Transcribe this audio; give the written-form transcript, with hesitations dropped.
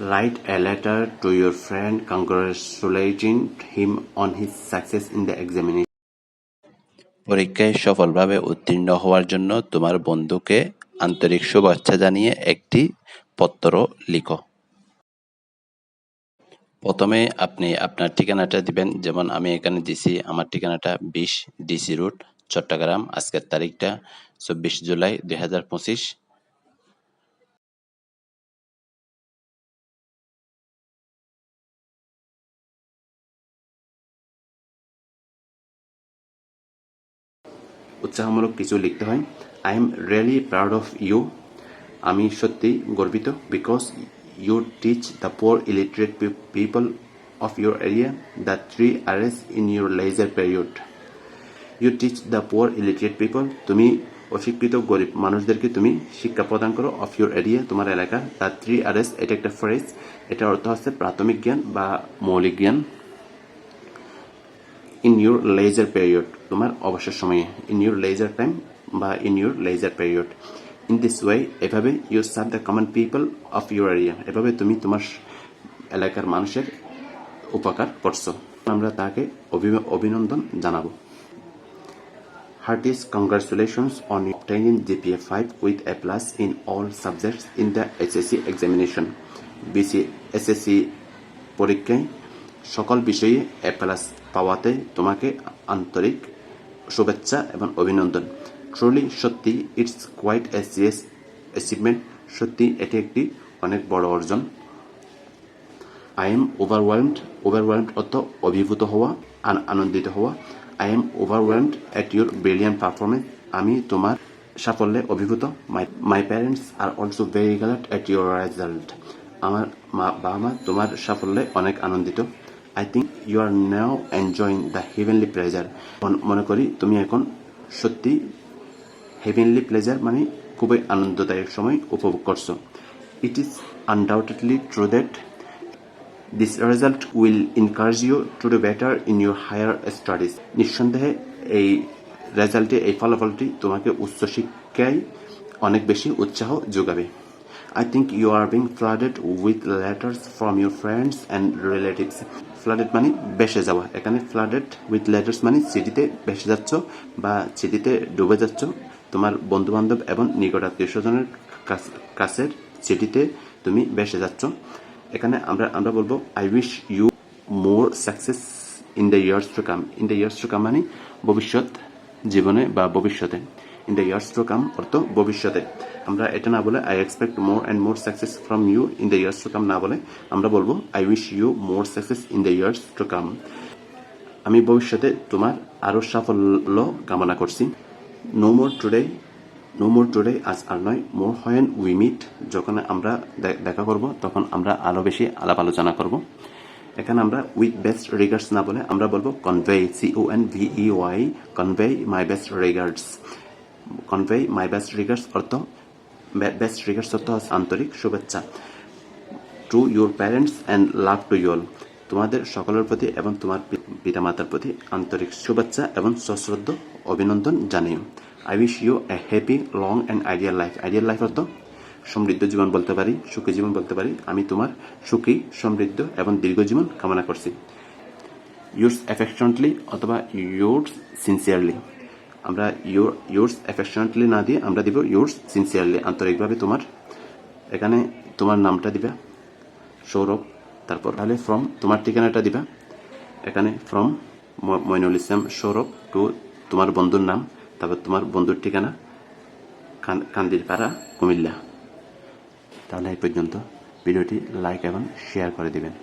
Write a letter to your friend congratulating him on his success in the examination. পরীক্ষায় সফলভাবে উত্তীর্ণ হওয়ার জন্য তোমার বন্ধুকে আন্তরিক শুভেচ্ছা জানিয়ে একটি পত্র লিখো। প্রথমে আপনি আপনার ঠিকানাটা দিবেন, যেমন আমি এখানে দিছি আমার ঠিকানাটা 20 ডিসি রোড চট্টগ্রাম, আজকের তারিখটা 24 জুলাই 2025। উৎসাহমূলক কিছু লিখতে হয়। I am really proud of you, আমি সত্যি গর্বিত, because you teach the poor illiterate people of your area the 3 R's in your leisure period. You teach the poor illiterate people, তুমি অশিক্ষিত গরিব মানুষদেরকে তুমি শিক্ষা প্রদান করো, অফ ইউর এরিয়া তোমার এলাকা, দ্য 3 R's এটা একটা ফ্রেজ, এটার অর্থ হচ্ছে প্রাথমিক জ্ঞান বা মৌলিক জ্ঞান। ইন ইউর লেজার পিরিয়ড তোমার অবসর সময়ে, ইন ইউর লেজার টাইম বা in your leisure period. In this way এভাবে you serve the common people of your area, এভাবে তুমি তোমার এলাকার মানুষের উপকার করছো। আমরা তাকে অভিনন্দন জানাবো। Heartiest congratulations on obtaining GPA 5 with A+ in all subjects in the SSC examination. SSC পরীক্ষায় সকল বিষয়ে A+ পাওয়াতে তোমাকে আন্তরিক শুভেচ্ছা এবং অভিনন্দন। ট্রুলি সত্যি, it's quite a serious achievement, সত্যি এটি একটি অনেক বড় অর্জন। আই এম ওভারওয়েলমড অর্থ অভিভূত হওয়া, আনন্দিত হওয়া। I am overwhelmed at your brilliant performance, আমি তোমার সাফল্যে অভিভূত। My parents are also very glad at your result, আমার বাবা মা তোমার সাফল্যে অনেক আনন্দিত। I think you are now enjoying the heavenly pleasure, মনে করি তুমি এখন সত্যি হেভেনলি প্লেজার মানে খুবই আনন্দদায়ক সময় উপভোগ করছো। It is undoubtedly true that this result will encourage you to do better in your higher studies, নিঃসন্দেহে এই রেজাল্টে, এই ফলাফলটি তোমাকে উচ্চশিক্ষায় অনেক বেশি উৎসাহ যোগাবে। I think you are being flooded with letters from your friends and relatives. Flooded মানে ভেসে যাওয়া, এখানে flooded with letters মানে চিঠিতে ভেসে যাচ্ছ বা চিঠিতে ডুবে যাচ্ছ। তোমার বন্ধু বান্ধব এবং নিকট আত্মীয় স্বজনের কাছের চিঠিতে তুমি ভেসে যাচ্ছ। এখানে আমরা বলবো I wish you more success in the years to come. In the years to come মানে ভবিষ্যৎ জীবনে বা ভবিষ্যতে। In the years to come অর্থ ভবিষ্যতে। আমরা এটা না বলে I expect more and more success from you in the years to come না বলে আমরা বলবো I wish you more success in the years to come. আমি ভবিষ্যতে তোমার আরও সাফল্য কামনা করছি। নো মোর টুডে আজ আর নয়, মোর হোয়েন উই মিট, যখন আমরা দেখা করব তখন আমরা আরও বেশি আলাপ আলোচনা করব। এখানে আমরা উইথ বেস্ট রিগার্ডস না বলে আমরা বলবো convey, CONVEY, convey my best regards. Convey my best regards অর্থ, বেস্ট রিগার্ডস অর্থ আন্তরিক শুভেচ্ছা। To your parents and love to you all, তোমাদের সকলের প্রতি এবং তোমার পিতামাতার প্রতি আন্তরিক শুভেচ্ছা এবং সশ্রদ্ধ অভিনন্দন জানিও। I wish you a happy long and ideal life. Ideal life অর্থ সমৃদ্ধ জীবন বলতে পারি, সুখী জীবন বলতে পারি। আমি তোমার সুখী, সমৃদ্ধ এবং দীর্ঘ জীবন কামনা করছি। ইউর্স অ্যাফেকশনেটলি অথবা ইউর্স সিনসিয়ারলি, আমরা ইউর্স অ্যাফেকশনেটলি না দিয়ে আমরা দিব ইউর্স সিনসিয়ারলি, আন্তরিকভাবে তোমার। এখানে তোমার নামটা দিবা সৌরভ, তারপর তাহলে ফ্রম তোমার ঠিকানাটা দিবা। এখানে ফ্রম মইনুল ইসলাম সৌরভ টু তোমার বন্ধুর নাম, তারপর তোমার বন্ধুর ঠিকানা কান্দিরপাড়া, কুমিল্লা। তাহলে এই পর্যন্ত, ভিডিওটি লাইক এবং শেয়ার করে দিবেন।